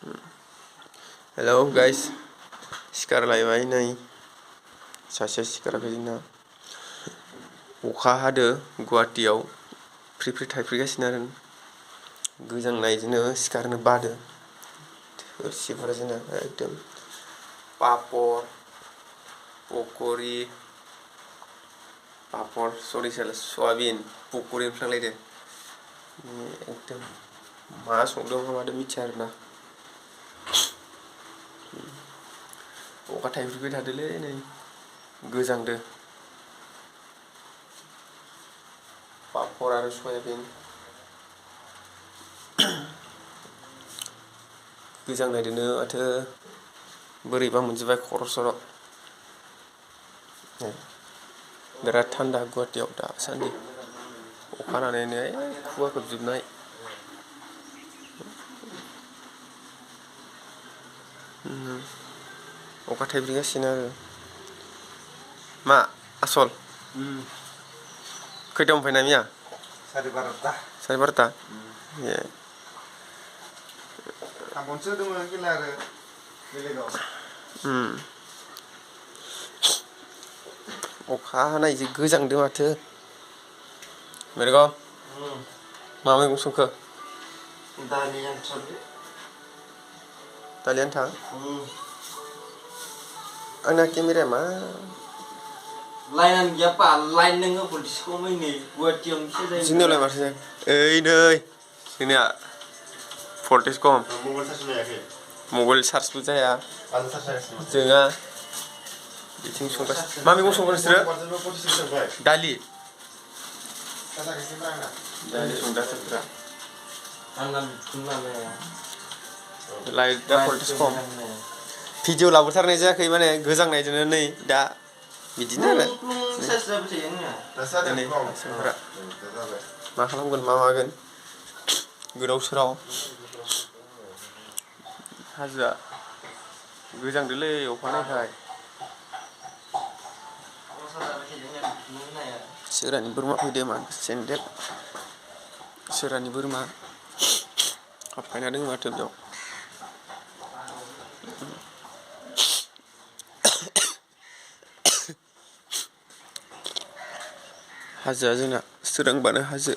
hello guys सिखारलायबाय नै सासे सिखाराखै जोंना अखा हादो गुवाहाटीयाव फ्रि फ्रि थाइफ्रिगासिनो आरो गोजांनायजोंनो सिखारनो बादो थोरसिफोरा जोंना एकदम पापर सयाबिन पकरि ओंख्रांलायदो एकदम मा संदों मा मादों मिथिया आरोना अखा थाइफ्रिबाय थादोलै नै गोजांदो पापर आरो सयाबिन गोजांनायदोनो माथो बोरैबा मोनजोब्बाय खर' सर' बिराद थान्दा गुवाहाटीयाव दासान्दि अखा हानानैनो खुवा खोबजोबनाय अखा थाइफ्रिगासिनो आरो मा आसल खैथायाव मोनफैनाय मैया साराय बार'था ए थांगनसो दंमोन खेला आरो बेलेगाव अखा हानायजों गोजांदों माथो मेरगम मा मैगं संखो दालि आन्थालै दालि आन्था आंना केमेराया मा लाइनानो गैयापा लाइन नोङो पलिटिक्सखौ मैनै गुवाहाटीयावसो जायो जोंनियावलाय माथो ओइ नै जोंनिया भल्टेज खम मबाइल चार्जबो जाया जोङा बिथिं संगासिनो मा मैगं संगोन नोंसोरो दालि संगासिनो लाइटआ भल्टेज खम भिडिअ लाबोथारनाय जायाखै माने गोजांनायजोंनो नै दा बिदिनो आरो मा खालामगोन मा मागोन गोदाव सोराव हाजोआ गोजांदोलै अखानायखाय सोरानि बोरमा फैदो मा सेन्देल सोरानि बोरमा हाबफायना दङ माथो बेयाव हाजोआ जोंना सोरांबानो हाजो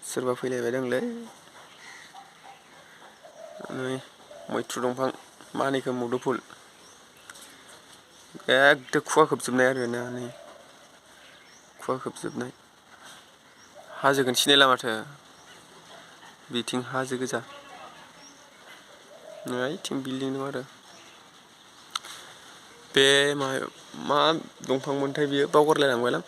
सोरबा फैलायबाय दंलै नै मैथ्रु दंफां मानिखो मुदुफुल एकदम खुवा खोबजोबनाय आरोना नै खुवा खोबजोबनाय हाजोखौनो सिनायला माथो बिथिं हाजो गोजा ओइथिं बिल्डिं दं आरो बे मा दंफांमोनथाय बियो बावगारलायलांबायलां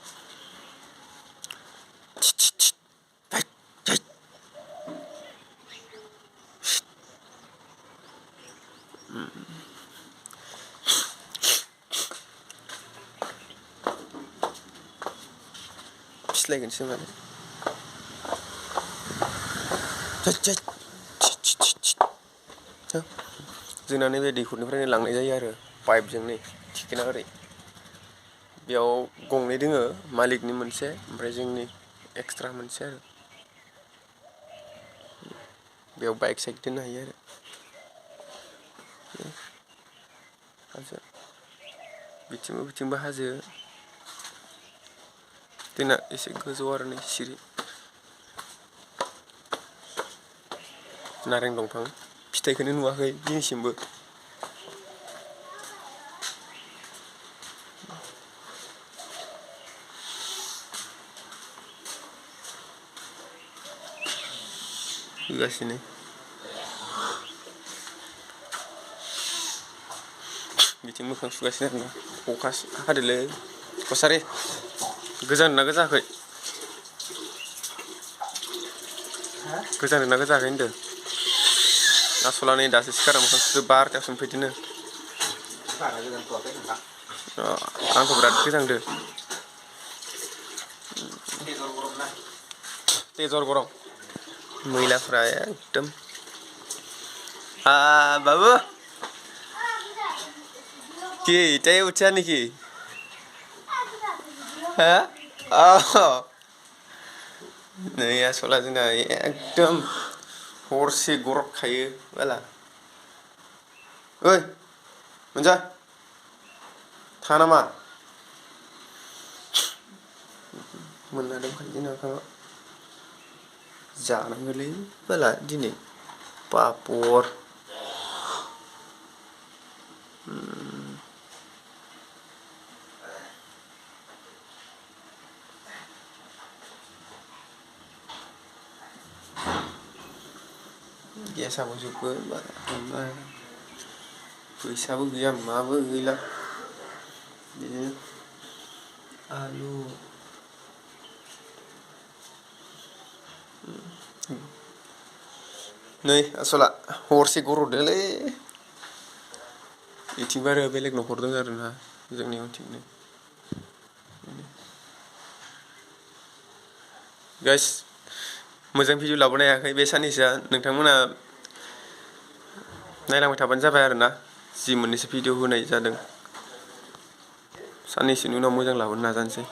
फिस्लायगोनसो माने जोंना नैबे दैखरनिफ्रायनो लांनाय जायो आरो पाइपजों नै थिखोना ओरै बेयाव गंनै दोङो मालिकनि मोनसे ओमफ्राय जोंनि एक्सट्रा मोनसे आरो बेयाव बाइक साइक दोननो हायो आरो हाजो बिथिंबो हाजो जोंना एसे गोजौ आरो नै सिरि नारें दंफां फिथाइखौनो नुवाखै दिनैसिमबो होगासिनो बिथिं मोखां सुगासिनो आरोना अखा हादोलै कसारि गोजांदोंना गोजाङाखै गोजांदोंना गोजाङाखै होनदों आसला नै दासो सिखारना मोखां सुदो 12थायावसो मोनफैदोनो आंथ' बिराद गोजांदो तेजर गरम मैलाफ्रा एकदम बाबू কি এটাই উঠছে নাকি হ্যাঁ नै आसला जोंना एकदम हरसे गरदखायो बाला ओइ मोनजा थाङा नामा मोनना दंखायो जोंना ओंखामा जानांगोनलै बाला दिनै पापर गेसाबो जोबगोन बाला फैसाबो गैया माबो गैला बिदिनो आलु नै आसला हरसे गरददोलै इथिंबो आरो बेलेग न'खर दं आरोना जोंनि उनथिंनो गाइस मोजां भिडिअ लाबोनो हायाखै बे साननैसोआ नोंथांमोना नायलांबाय थाबानो जाबाय आरोना जि मोननैसो भिडिअ होनाय जादों साननैसोनि उनाव मोजां लाबोनो नाजानोसै